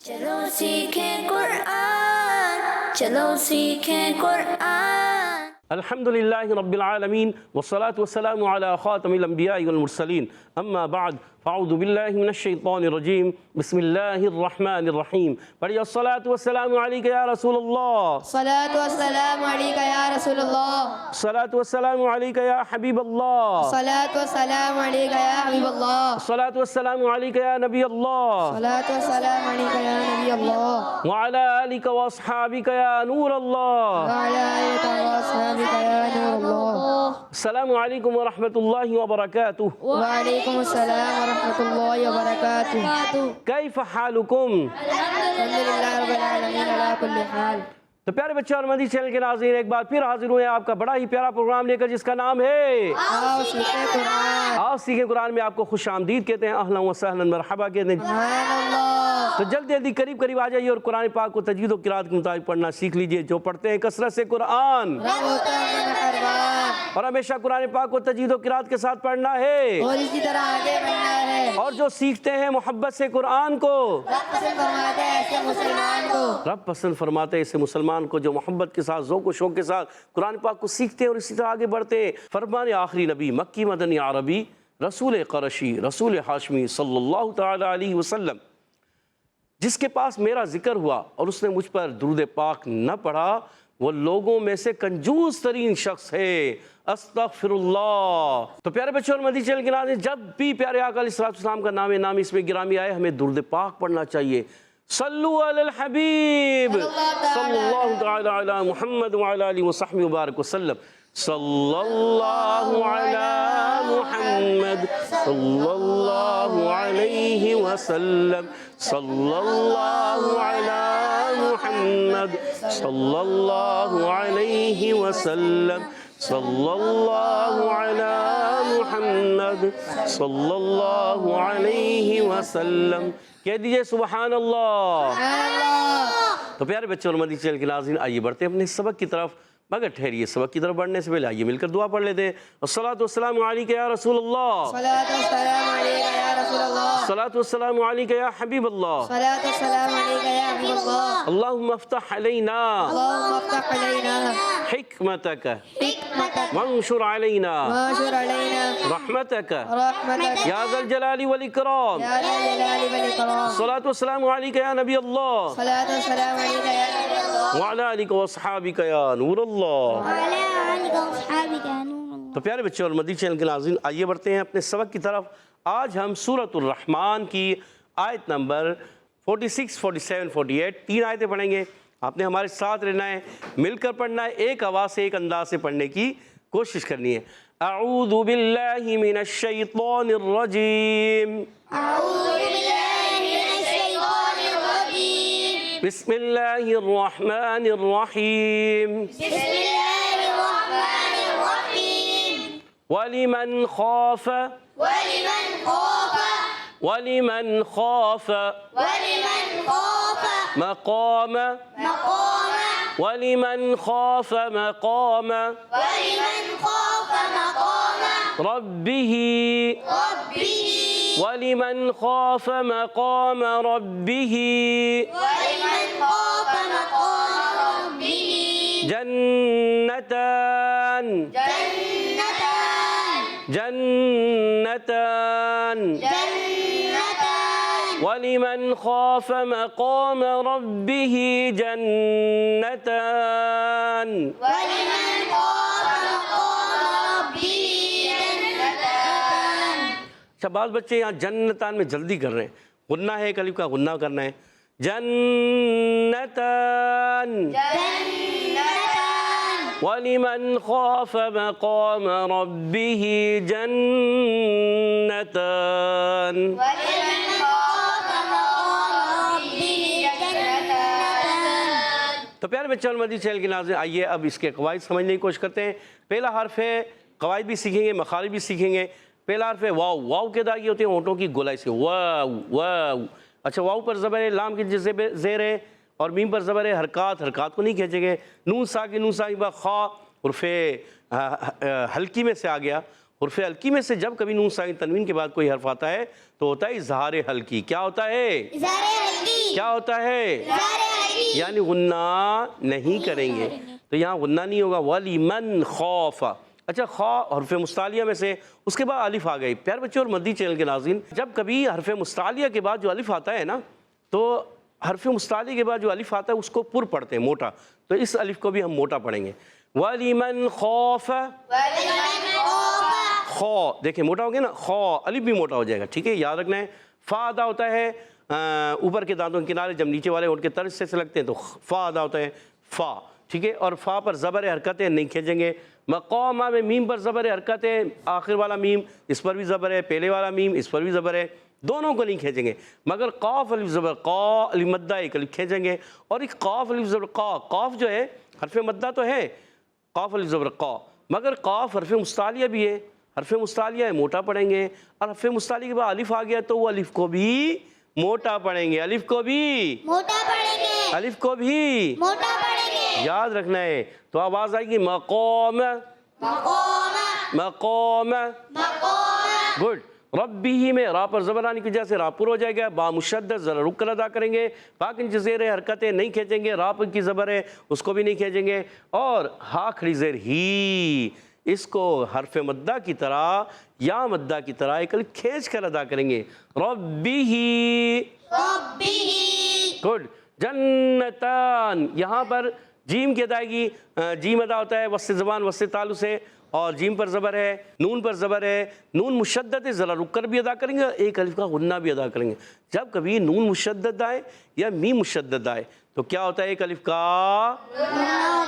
چلو سیکھیں قرآن، چلو سیکھیں قرآن۔ الحمدللہ رب العالمین والصلاة والسلام علی خاتم الانبیاء والمرسلین، اما بعد فاعوذ باللہ من الشیطان الرجیم، بسم اللہ الرحمن الرحیم۔ پڑھیے الصلاة والسلام علیک یا رسول اللہ، صلاۃ والسلام علیک یا رسول اللہ، الصلاة والسلام علیک یا حبیب اللہ، صلاۃ والسلام علیک یا حبیب اللہ، الصلاة والسلام علیک یا نبی اللہ، صلاۃ والسلام علیک یا نبی اللہ، وعلی آلک واصحابک یا نور اللہ، وعلی آلک واصحابک یا نور اللہ۔ السلام علیکم ورحمۃ اللہ وبرکاتہ۔ وعلیکم السلام ورحمۃ اللہ وبرکاتہ۔ کیف حالکم؟ الحمدللہ رب العالمین علی کل حال۔ تو پیارے بچے اور مدنی چینل کے ناظرین، ایک بار پھر حاضر ہوئے ہیں آپ کا بڑا ہی پیارا پروگرام لے کر، جس کا نام ہے آؤ سیکھیں قرآن۔ آؤ سیکھیں قرآن میں آپ کو خوش آمدید کہتے ہیں، اہلا و سہلا مرحبا کہتے ہیں۔ سبحان اللہ۔ تو جلدی جلدی قریب آ جائیے اور قرآن پاک کو تجوید و قرات کے مطابق پڑھنا سیکھ لیجئے۔ جو پڑھتے ہیں کثرت سے قرآن، رب ہوتا ہے مہربان، اور ہمیشہ قرآن پاک کو تجوید و قرات کے ساتھ پڑھنا ہے، اور اسی طرح آگے بڑھنا ہے۔ اور جو سیکھتے ہیں محبت سے قرآن کو، رب پسند فرماتے ہیں ایسے مسلمان کو، رب پسند فرماتے ہیں اسے مسلمان کو جو محبت کے ساتھ، ذوق و شوق کے ساتھ قرآن پاک کو سیکھتے ہیں اور اسی طرح آگے بڑھتے ہیں۔ فرمان آخری نبی، مکی مدنی عربی، رسول قرشی، رسول ہاشمی صلی اللہ تعالی علیہ وسلم، جس کے پاس میرا ذکر ہوا اور اس نے مجھ پر درود پاک نہ پڑھا، وہ لوگوں میں سے کنجوس ترین شخص ہے، استغفر اللہ۔ تو پیارے بچوں اور مدنی چینل کے ناظرین، جب بھی پیارے آقا علیہ السلام کا نام اس میں گرامی آئے، ہمیں درود پاک پڑھنا چاہیے۔ صلو علی الحبیب صلی اللہ تعالی علی محمد وعلی آلہ وصحبہ وبارک وسلم۔ صلی اللہ علی محمد صلی اللہ علیہ وسلم، صلی اللہ علی محمد صلی اللہ علیہ وسلم، صلی اللہ علی محمد صلی اللہ علیہ وسلم۔ کہہ دیجئے سبحان اللہ۔ تو پیارے بچوں اور مدنی چینل کے ناظرین، آئیے بڑھتے ہیں اپنے سبق کی طرف، مگر ٹھہریے، سبق کی طرف بڑھنے سے پہلے آئیے مل کر دعا پڑھ لیتے ہیں۔ الصلاۃ والسلام علیک یا رسول اللہ، صلاۃ والسلام علیک یا رسول اللہ، الصلاۃ والسلام علیک یا حبیب اللہ، صلاۃ والسلام علیک یا حبیب اللہ، اللہم افتح علینا اللہم افتح علینا حکمتک حکمتک وانشر علینا وانشر علینا رحمتک رحمتک یا ذا الجلال والاکرام۔ یا ذا الجلال والاکرام۔ الصلاۃ والسلام علیک یا نبی اللہ، صلاۃ والسلام علیک یا نبی اللہ، وعلی آلک واصحابک یا نور اللہ۔ وعلی آلک واصحابک یا نور اللہ۔ تو پیارے بچے اور مدنی چینل کے ناظرین، آئیے بڑھتے ہیں اپنے سبق کی طرف۔ آج ہم سورۃ الرحمن کی آیت نمبر 46، 47، 48 تین آیتیں پڑھیں گے۔ آپ نے ہمارے ساتھ رہنا ہے، مل کر پڑھنا ہے، ایک آواز سے ایک انداز سے پڑھنے کی کوشش کرنی ہے۔ اعوذ باللہ من الشیطان الرجیم، اعوذ باللہ من الشیطان الرجیم، بسم اللہ الرحمن الرحیم، بسم اللہ الرحمن الرحیم۔ وَلِمَنْ خَافَ وَلِمَنْ خَافَ وَلِمَنْ خَافَ وَلِمَنْ خَافَ مقام مقام وَلِمَنْ خَافَ مقام وَلِمَنْ خَافَ مقام رَبِّهِ رَبِّهِ وَلِمَنْ خَافَ مقام رَبِّهِ وَلِمَنْ خَافَ مقام رَبِّهِ جَنَّتَانِ جَنَّتَانِ جَنَّتَانِ جَنَّتَانِ وَلِمَنْ خَافَ مقام رَبِّهِ جَنَّتَانِ۔ وَلِمَنْ خَافَ مقام رَبِّهِ جَنَّتَانِ۔ اچھا، بعض بچے یہاں جنتان میں جلدی کر رہے ہیں، غنہ ہے، ایک الف کا غنہ کرنا ہے۔ جنتان جَنَّتَانِ وَلِمَنْ خَافَ مقام رَبِّهِ جَنَّتَانِ۔ وَلِمَنْ خَافَ مقام رَبِّهِ جَنَّتَانِ۔ تو پیارے بچوں اور مدنی چینل کے ناظرین، آئیے اب اس کے قواعد سمجھنے کی کوشش کرتے ہیں۔ پہلا حرف ہے، قواعد بھی سیکھیں گے، مخارج بھی سیکھیں گے۔ پہلا حرف ہے واو۔ واو کے ادا یہ ہوتے ہیں ہونٹوں کی گولائی سے، واو واو۔ اچھا، واو پر زبر ہے، لام کی زیر ہے، اور میم پر زبر ہے، حرکات کو نہیں کھینچیں گے۔ نون ساکن با خا، حرف حلقی میں سے آ گیا۔ حرف حلقی میں سے جب کبھی نون ساکن تنوین کے بعد کوئی حرف آتا ہے تو ہوتا ہے اظہار حلقی۔ کیا ہوتا ہے؟ اظہار حلقی۔ کیا ہوتا ہے؟ یعنی غنہ نہیں کریں گے، تو یہاں غنہ نہیں ہوگا. وَلِمَنْ خَافَ. اچھا، خا حرف مستعلیہ میں سے اس کے بعد الف آ گئی. پیار بچے اور مدی چینل کے ناظرین، جب کبھی حرف مستعلیہ کے بعد جو الف آتا ہے نا، تو حرف مستعلیہ کے بعد جو الف آتا ہے اس کو پر پڑھتے ہیں، موٹا. تو اس الف کو بھی ہم موٹا پڑھیں گے. وَلِمَنْ خَافَ. خو دیکھیں موٹا ہو گیا نا، خو الف بھی موٹا ہو جائے گا. ٹھیک ہے، یاد رکھنا ہے. فا ادا ہوتا ہے اوپر کے دانتوں کے کنارے، جب نیچے والے ہونٹ کے طرز سے لگتے ہیں تو فا ادا ہوتا ہے، فا. ٹھیک ہے، اور فا پر زبر حرکتیں نہیں کھینچیں گے. مقامہ میں میم پر زبر حرکت ہے، آخر والا میم اس پر بھی زبر ہے، پہلے والا میم اس پر بھی زبر ہے، دونوں کو نہیں کھینچیں گے. مگر قاف الف زبر قا، الف مدہ ایک الف کھینچیں گے. اور ایک قاف الف زبر قا، قاف جو ہے حرف مدہ تو ہے، قاف الف زبر قا، مگر قاف حرف مستعلیہ بھی ہے. حرف مستعلیہ ہے، موٹا پڑھیں گے. اور حرف مستعلیہ کے بعد الف آ گیا تو وہ الف کو بھی موٹا پڑھیں گے، الف کو بھی موٹا پڑھیں گے، الف کو بھی موٹا پڑھیں گے. یاد رکھنا ہے. تو آواز آئے گی مقام، مقام، مقام. مقام. گڈ. ربی میں را پر زبر آنے کی وجہ سے را پر ہو جائے گا. با مشدد ذرا رک کر ادا کریں گے. باقی زیر حرکتیں نہیں کھینچیں گے. را پر کی زبر ہے اس کو بھی نہیں کھینچیں گے. اور ہا کھڑی زیر ہی، اس کو حرف مدہ کی طرح یا مدہ کی طرح ایک کھینچ کر ادا کریں گے. ربی ہی. گڈ. جنتان، یہاں پر جیم کی ادائیگی، جیم ادا ہوتا ہے وسط زبان وسط تالو سے، اور جیم پر زبر ہے، نون پر زبر ہے. نون مشدد ہے، ذرا رک کر بھی ادا کریں گے، ایک الف کا غنہ بھی ادا کریں گے. جب کبھی نون مشدد آئے یا میم مشدد آئے تو کیا ہوتا ہے؟ ایک الف کا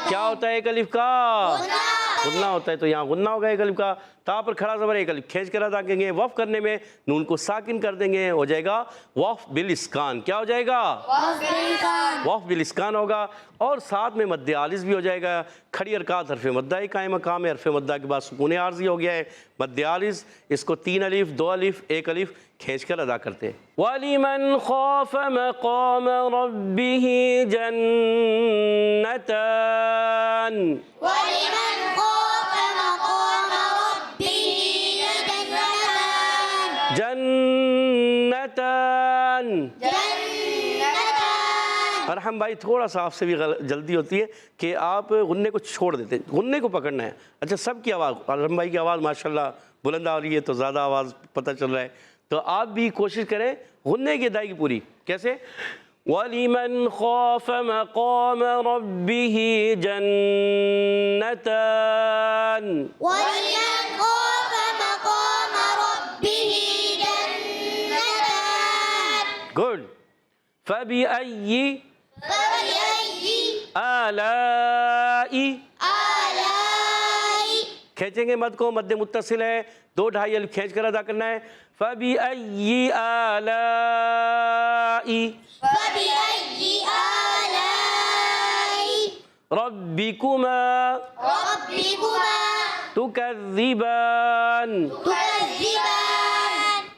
کیا ہوتا ہے؟ ایک الف کا غنہ ہوتا ہے. تو یہاں غنہ ہوگا ایک الف کا. تا پر کھڑا زبر ایک الف کھینچ کر ادا کریں گے. وقف کرنے میں نون کو ساکن کر دیں گے، ہو جائے گا وقف بالاسکان. کیا ہو جائے گا؟ وقف بالاسکان ہوگا. اور ساتھ میں مد عارض بھی ہو جائے گا. کھڑی حرکات حرف مدہ ہی قائم مقام ہے. حرف مدہ کے بعد سکون عارضی ہو گیا ہے، مد عارض. اس کو 3 الف 2 الف 1 الف کھینچ کر ادا کرتے ہیں. وَلِمَنْ خَافَ مَقَامَ رَبِّهِ جَنَّتَانِ. وَلِمَنْ خَافَ مَقَامَ رَبِّهِ جَنَّتَانِ. جنتان. جنتان. ارحم بھائی تھوڑا سا آپ سے بھی جلدی ہوتی ہے کہ آپ غنے کو چھوڑ دیتے ہیں، غنے کو پکڑنا ہے. اچھا، سب کی آواز، ارحم بھائی کی آواز ماشاءاللہ بلند آ رہی ہے تو زیادہ آواز پتہ چل رہا ہے. تو آپ بھی کوشش کریں غنے کی ادائیگی پوری. کیسے؟ وَلِمَنْ خَافَ مَقَامَ رَبِّهِ جَنَّتَانِ. وَلِمَنْ خَافَ مَقَامَ رَبِّهِ جَنَّتَانِ. گڈ. فَبِأَيِّ فَبِأَيِّ آلاء. آلَاءِ. کھینچیں گے مد کو، مد متصل ہے، 2 2.5 الف کھینچ کر ادا کرنا ہے. فَبِأَيِّ آلَاء فَبِأَيِّ آلَاءِ رَبِّكُمَا رَبِّكُمَا تُكَذِّبَانِ. تُكَذِّبَانِ.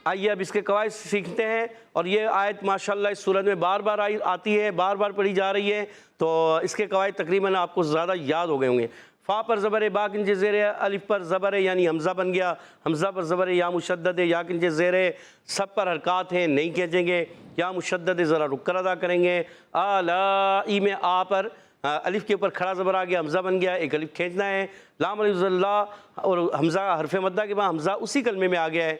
آئیے اب اس کے قواعد سیکھتے ہیں. اور یہ آیت ماشاءاللہ اس سورت میں بار بار آتی ہے، بار بار پڑھی جا رہی ہے، تو اس کے قواعد تقریباً آپ کو زیادہ یاد ہو گئے ہوں گے. فا پر زبر ہے، با کے نیچے زیر ہے، الف پر زبر ہے یعنی حمزہ بن گیا، حمزہ پر زبر ہے، یا مشدد ہے، یا کے نیچے زیر ہے، سب پر حرکات ہیں، نہیں کھینچیں گے. یا مشدد ہے، ذرا رک کر ادا کریں گے. آلائی میں آ پر الف کے اوپر کھڑا زبر آ گیا، حمزہ بن گیا، ایک الف کھینچنا ہے. لام الف اللہ اور حمزہ حرف مدہ کے بعد حمزہ اسی کلمے میں آ گیا ہے.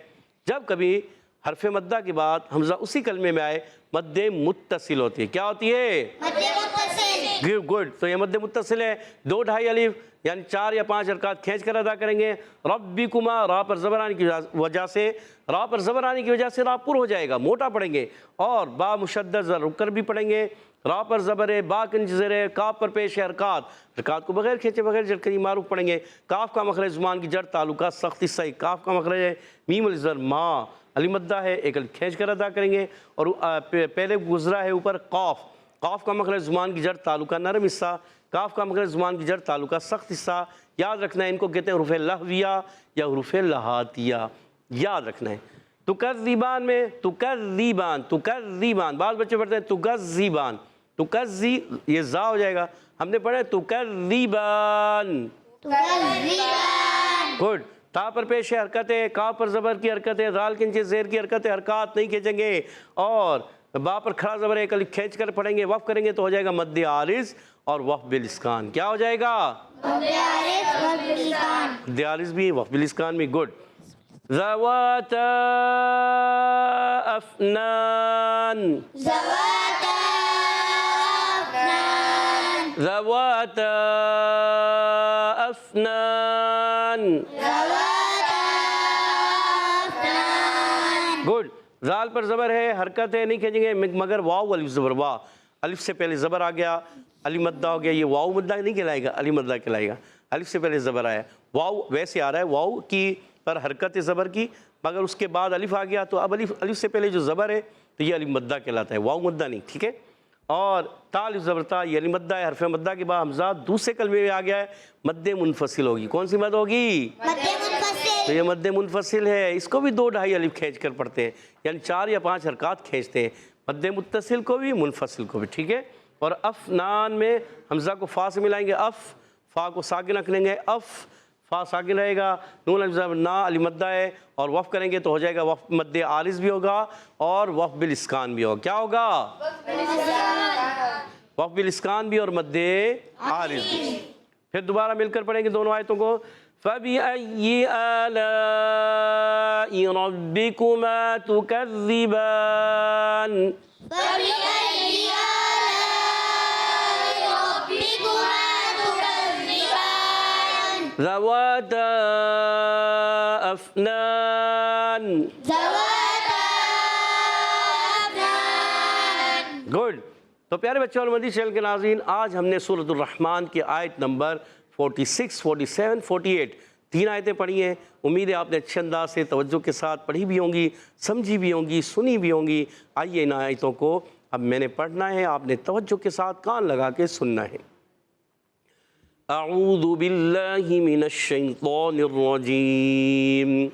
جب کبھی حرف مدہ کے بعد حمزہ اسی کلمے میں آئے، مد متصل ہوتی ہے. کیا ہوتی ہے؟ مد متصل. گڈ. تو یہ مد متصل ہے، 2 2.5 الف یعنی 4 یا 5 حرکات کھینچ کر ادا کریں گے. ربکما، را پر زبر آنے کی وجہ سے، را پر زبر آنے کی وجہ سے را پر ہو جائے گا، موٹا پڑھیں گے. اور با مشدد ذرا رک کر بھی پڑھیں گے. را پر زبر ہے، با کے نیچے زیر ہے، کاف پر پیش ہے حرکات، حرکات کو بغیر کھینچے بغیر جھٹکے معروف پڑھیں گے. کاف کا مخرج زبان کی جڑ تعلقات سختی صحیح. کاف کا مخرج ہے میم الزر ما، علی مدہ ہے، ایک الف کھینچ کر ادا کریں گے. اور پہلے گزرا ہے اوپر قاف، قاف کا مخرج زبان کی جڑ تعلقہ نرم حصہ، کاف کا مخرج زبان کی جڑ تعلقہ سخت حصہ. یاد رکھنا ہے ان کو کہتے ہیں حروف لہویہ یا حروف لہاتیہ. یاد رکھنا ہے. تکذبان میں تکذبان، تکذبان، بعض بچے پڑھتے ہیں تکذبان، تکذی، یہ زا ہو جائے گا. ہم نے پڑھا ہے تکذبان. تکذبان. گڈ. تا پر پیش ہے حرکت ہے، کاف پر زبر کی حرکت ہے، دال کے نیچے زیر کی حرکت ہے، حرکات نہیں کھینچیں گے. اور با پر کھڑا زبر ہے، ایک الف کھینچ کر پڑھیں گے، وقف کریں گے تو ہو جائے گا مد عارض اور وقف بالاسکان. کیا ہو جائے گا؟ مد عارض بھی وقف بالاسکان بھی. گڈ. ذواتا افنان. ذواتا أفنان. ذواتا افنان. ذواتا أفنان. گڈ. زال پر زبر ہے، حرکت ہے، نہیں کھینچیں گے مگر واو الف زبر وا. الف سے پہلے زبر آ گیا، علی مدہ ہو گیا. یہ واو مدہ نہیں کہلائے گا، علی مدہ کہلائے گا. الف سے پہلے زبر آیا، واو ویسے آ رہا ہے واو کی پر حرکت زبر کی، مگر اس کے بعد الف آ گیا تو اب الف سے پہلے جو زبر ہے تو یہ علی مدہ کہلاتا ہے، واو مدہ نہیں. ٹھیک ہے. اور تا الف زبر تا، یہ علی مدہ ہے. حرف مدہ کے بعد حمزہ دوسرے کلمے میں آ گیا ہے، مد منفصل ہوگی. کون سی مد ہوگی؟ مد منفصل. تو یہ مد منفصل ہے، اس کو بھی 2 ڈھائی الف کھینچ کر پڑھتے ہیں، یعنی 4 یا 5 حرکات کھینچتے ہیں، مد متصل کو بھی منفصل کو بھی. ٹھیک ہے. اور افنان میں حمزہ کو فا سے ملائیں گے، اف، فا کو ساکن رکھ لیں گے، اف، فا ساکن رہے گا، نون الف زبر نا علی مدہ ہے، اور وقف کریں گے تو ہو جائے گا وقف مد عارض بھی ہوگا اور وقف بالاسکان بھی ہوگا. کیا ہوگا؟ وقف بالاسکان بھی اور مد عارض بھی. پھر دوبارہ مل کر پڑھیں گے دونوں آیتوں کو. فَبِأَيِّ آلَاءِ رَبِّكُمَا تُكَذِّبَانِ. فبأي آلاء ربكما تكذبان. ذواتا افنان. ذواتا أفنان. گڈ. تو پیارے بچوں اور مدنی چینل کے ناظرین، آج ہم نے سورۃ الرحمن کی آیت نمبر 46، 47، 48 3 آیتیں پڑھی ہیں. امید ہے آپ نے اچھے انداز سے توجہ کے ساتھ پڑھی بھی ہوں گی، سمجھی بھی ہوں گی، سنی بھی ہوں گی. آئیے ان آیتوں کو اب میں نے پڑھنا ہے، آپ نے توجہ کے ساتھ کان لگا کے سننا ہے. اعوذ باللہ من الشیطان الرجیم،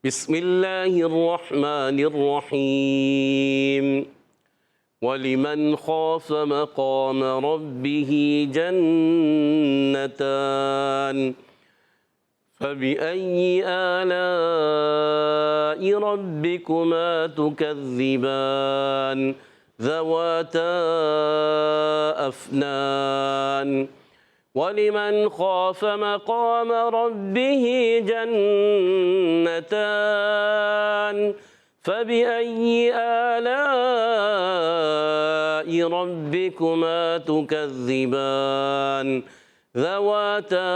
بسم اللہ الرحمن الرحیم. وَلِمَنْ خَافَ مَقَامَ رَبِّهِ جَنَّتَانِ. فَبِأَيِّ آلَاءِ رَبِّكُمَا تُكَذِّبَانِ. ذَوَاتَا أَفْنَانٍ. وَلِمَنْ خَافَ مَقَامَ رَبِّهِ جَنَّتَانِ. فَبِأَيِّ آلَاءِ رَبِّكُمَا تُكَذِّبَانِ. ذَوَاتَا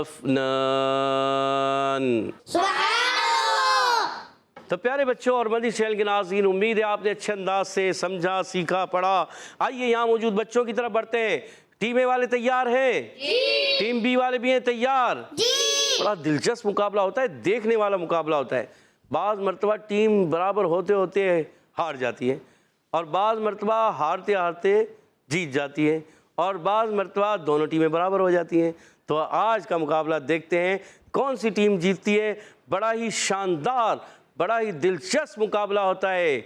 أَفْنَانٍ. سبحان اللہ. تو پیارے بچوں اور مدنی چینل کے ناظرین، امید ہے آپ نے اچھے انداز سے سمجھا، سیکھا، پڑھا. آئیے یہاں موجود بچوں کی طرف بڑھتے ہیں. ٹیم اے والے تیار ہیں؟ جی. ٹیم بی والے بھی ہیں تیار؟ جی. بڑا دلچسپ مقابلہ ہوتا ہے، دیکھنے والا مقابلہ ہوتا ہے. بعض مرتبہ ٹیم برابر ہوتے ہوتے ہار جاتی ہے، اور بعض مرتبہ ہارتے ہارتے جیت جاتی ہے، اور بعض مرتبہ دونوں ٹیمیں برابر ہو جاتی ہیں. تو آج کا مقابلہ دیکھتے ہیں کون سی ٹیم جیتتی ہے. بڑا ہی شاندار، بڑا ہی دلچسپ مقابلہ ہوتا ہے.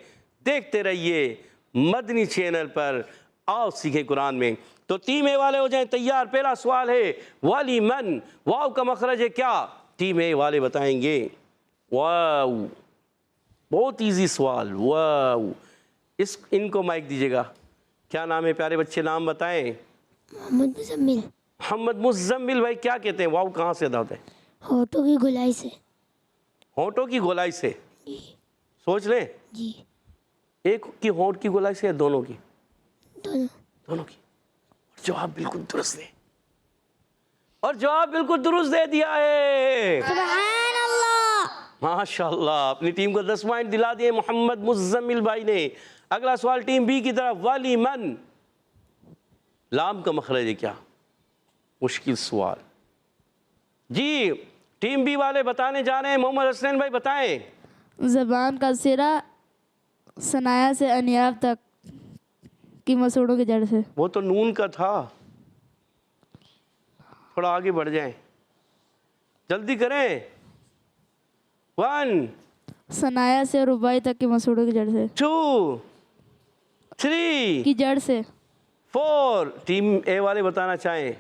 دیکھتے رہیے مدنی چینل پر. آؤ سیکھیں قرآن میں. تو ٹیم اے والے ہو جائیں تیار. پہلا سوال ہے وَلِمَن. واو کا مخرج ہے کیا؟ ٹیم اے والے بتائیں گے. واو، بہت ایزی سوال. واو. ان کو مائک دیجیے گا. کیا نام ہے پیارے بچے؟ نام بتائیں. محمد مزمل. محمد مزمل بھائی. کیا کہتے ہیں واو کہاں سے ادا ہوتا ہے؟ ہونٹوں کی گولائی سے. ہونٹوں کی گولائی سے. جی. سوچ لیں. جی. ایک کی ہونٹ کی گولائی سے یا دونوں کی؟ دونوں کی. اور جواب بالکل درست ہے، اور جواب بالکل درست دے دیا ہے. سبحان اللہ. ماشاءاللہ. اپنی ٹیم کو 10 پوائنٹ دلا دیے محمد مزمل بھائی نے. اگلا سوال ٹیم بی کی طرف. وَلِمَن. لام کا مخرج ہے کیا؟ مشکل سوال. جی ٹیم بی والے بتانے جا رہے ہیں. محمد حسین بھائی بتائیں. زبان کا سرا ثنایا سے انیاب تک کی مسوڑوں کی جڑ سے. وہ تو نون کا تھا. تھوڑا آگے بڑھ جائیں، جلدی کریں. 1 ثنایا سے ربائی تک کی مسوڑوں کی جڑ سے. 2 3 کی جڑ سے. 4. ٹیم اے والے بتانا چاہیں.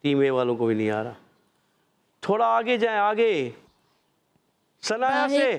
ٹیم اے والوں کو بھی نہیں آ رہا. تھوڑا آگے جائیں، آگے. ثنایا سے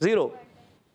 0।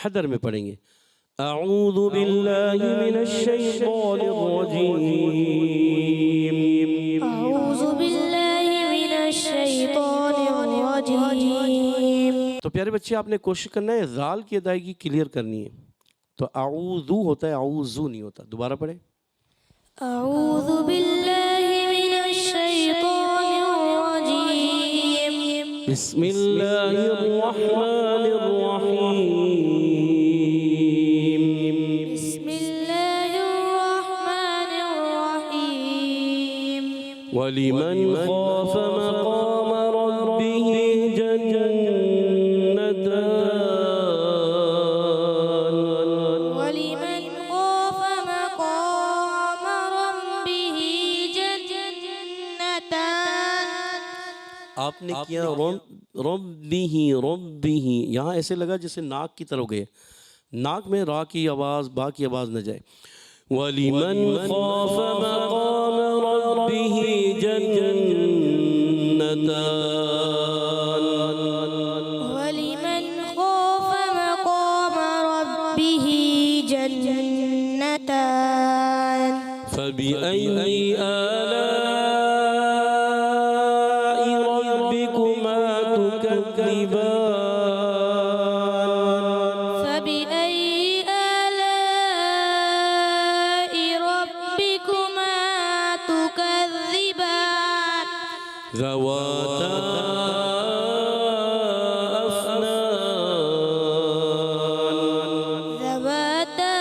حدر میں پڑھیں گے اعوذ باللہ من الشیطان الرجیم أعوذ بالله من الشيطان الرجيم. تو پیارے بچے آپ نے کوشش کرنا ہے ذال کی ادائیگی کلیئر کرنی ہے. تو اعوذو ہوتا ہے اعوذو نہیں ہوتا. دوبارہ پڑھیں أعوذ بالله من الشيطان الرجيم. بسم اللہ الرحمن الرحیم بسم الله الرحمن الرحيم. ولمن خاف مقام ربه جنتان ولمن خاف مقام ربه جنتان. آپ نے کیا ربی یہاں ایسے لگا جیسے ناک کی طرف گئے. ناک میں را کی آواز با کی آواز نہ جائے. وَلِمَنْ خَافَ مَقَامَ رَبِّهِ جَنَّتَانِ ولمن خاف مقام ربه جنتان. فَبِأَيِّ آلاء رَبِّكُمَا تُكَذِّبَانِ فبأي آلاء ربكما تكذبان. ذواتا أفنان ذواتا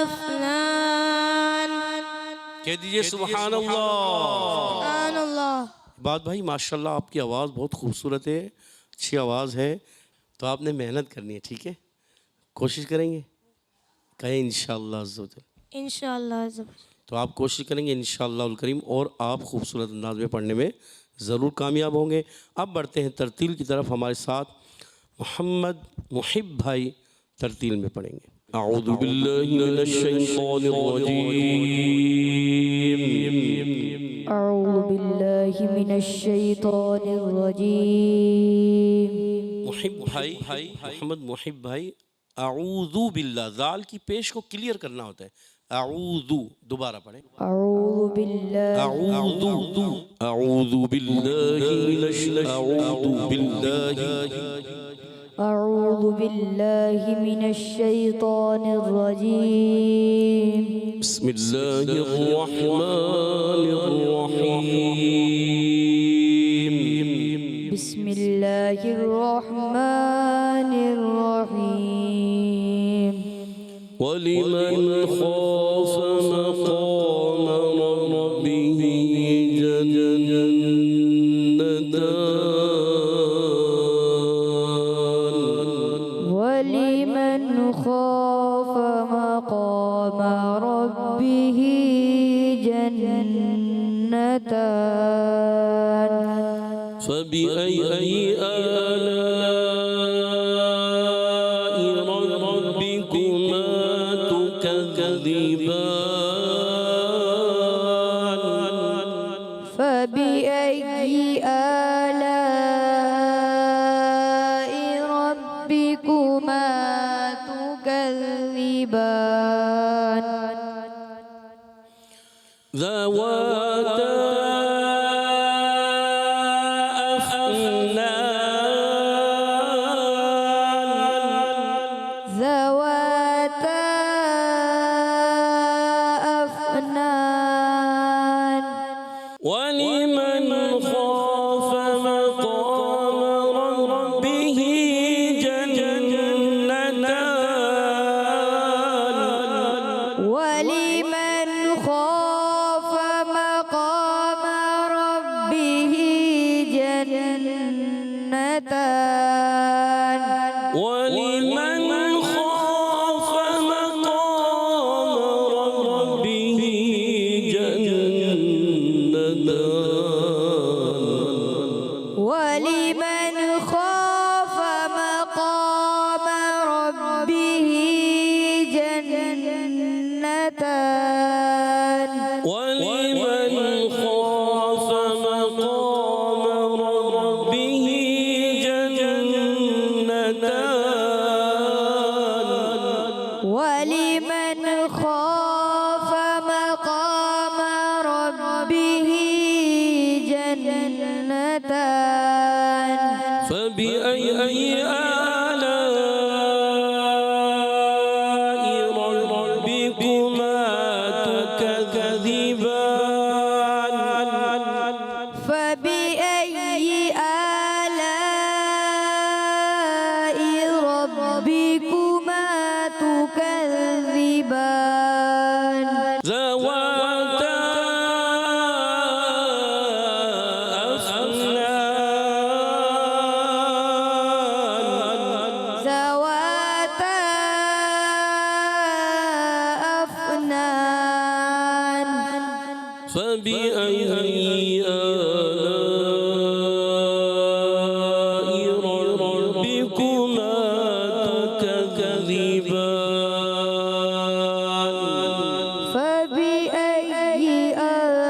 أفنان. کہہ دیجئے سبحان اللہ. سبحان اللہ. بات بھائی ماشاءاللہ آپ کی آواز بہت خوبصورت ہے, اچھی آواز ہے. تو آپ نے محنت کرنی ہے, ٹھیک ہے, کوشش کریں گے, کہیں انشاءاللہ عز و جل. انشاءاللہ. تو آپ کوشش کریں گے انشاءاللہ الکریم, اور آپ خوبصورت انداز میں پڑھنے میں ضرور کامیاب ہوں گے. اب بڑھتے ہیں ترتیل کی طرف. ہمارے ساتھ محمد محب بھائی ترتیل میں پڑھیں گے. اعوذ باللہ من الشیطان الرجیم. أعوذ بالله من الشيطان الرجيم. محب بھائی محمد محب بھائی اعوذ باللہ ذال کی پیش کو کلیئر کرنا ہوتا ہے. اعوذ, دوبارہ پڑھیں. أعوذ بالله اعوذ باللہ أعوذ بالله من الشيطان الرجيم. بسم اللہ الرحمن الرحیم. بسم الله الرحمن الرحيم. ولمن خاف مقام ربه جنتان ولمن خاف مقام ربه جنتان. فبأي آلاء ربكما تكذبان فبأي آلاء ربكما تكذبان. ذواتا أفنان ذواتا أفنان. ولمن خاف مقام ربه جنتان ولمن خاف مقام ربه جنتان. ولمن خاف مقام ربه جنتان ولمن خاف مقام ربه جنتان. ولمن خاف مقام ربه جنتان خاف مقام ربه جنتان فبأي آلاء ربكما تكذبان فبأي آلاء ربكما تكذبان ذواتا أفنان ذواتا أفنان فبأي آلاء ربكما تكذبان فبأي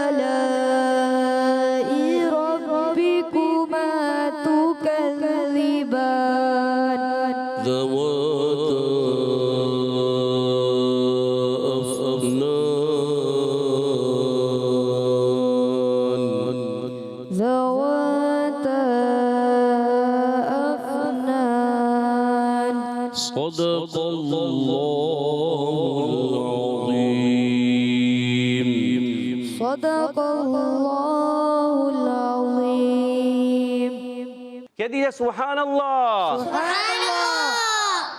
آلاء ربكما تكذبان ذواتا أفنان ذواتا أفنان صدق الله العظيم صدق الله العظيم کہہ دیجیے سبحان اللہ.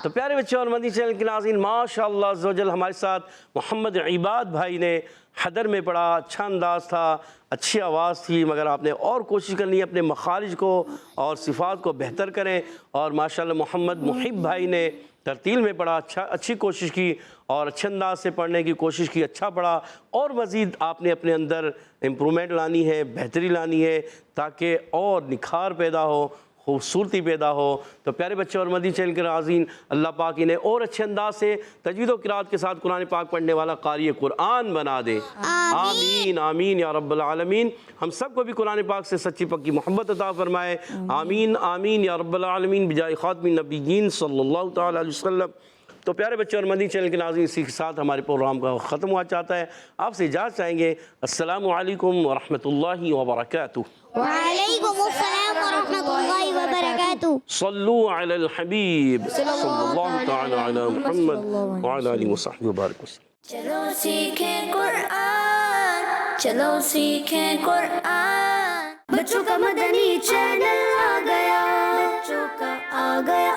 تو پیارے بچوں اور مدنی چینل کے ناظرین، ماشاءاللہ عز و جل ہمارے ساتھ محمد عباد بھائی نے حدر میں پڑھا. اچھا انداز تھا، اچھی آواز تھی، مگر آپ نے اور کوشش کرنی ہے اپنے مخارج کو اور صفات کو بہتر کریں. اور ماشاءاللہ محمد محب بھائی نے ترتیل میں پڑھا، اچھی کوشش کی اور اچھے انداز سے پڑھنے کی کوشش کی، اچھا پڑھا. اور مزید آپ نے اپنے اندر امپرومنٹ لانی ہے، بہتری لانی ہے، تاکہ اور نکھار پیدا ہو، خوبصورتی پیدا ہو. تو پیارے بچے اور مدنی چینل کے ناظرین، اللہ پاک انہیں اور اچھے انداز سے تجوید و قرات کے ساتھ قرآن پاک پڑھنے والا قاری قرآن بنا دے. آمین آمین یا رب العالمین. ہم سب کو بھی قرآن پاک سے سچی پکی محبت عطا فرمائے. آمین آمین یا رب العالمین بجائے خاتم النبیین صلی اللہ تعالی علیہ وسلم. تو پیارے بچے اور مدنی چینل کے ناظرین، اسی کے ساتھ ہمارے پروگرام کا ختم ہوا چاہتا ہے. آپ سے اجازت چاہیں گے. السلام علیکم ورحمۃ اللہ وبرکاتہ. وعلیکم السلام ورحمۃ اللہ وبرکاتہ. صلو علی الحبیب صلی اللہ تعالی علی محمد وعلی آلہ وصحبہ وبارک وسلم. چلو سیکھیں قرآن، چلو سیکھیں قرآن. بچوں کا مدنی چینل آ گیا، بچوں کا آ گیا.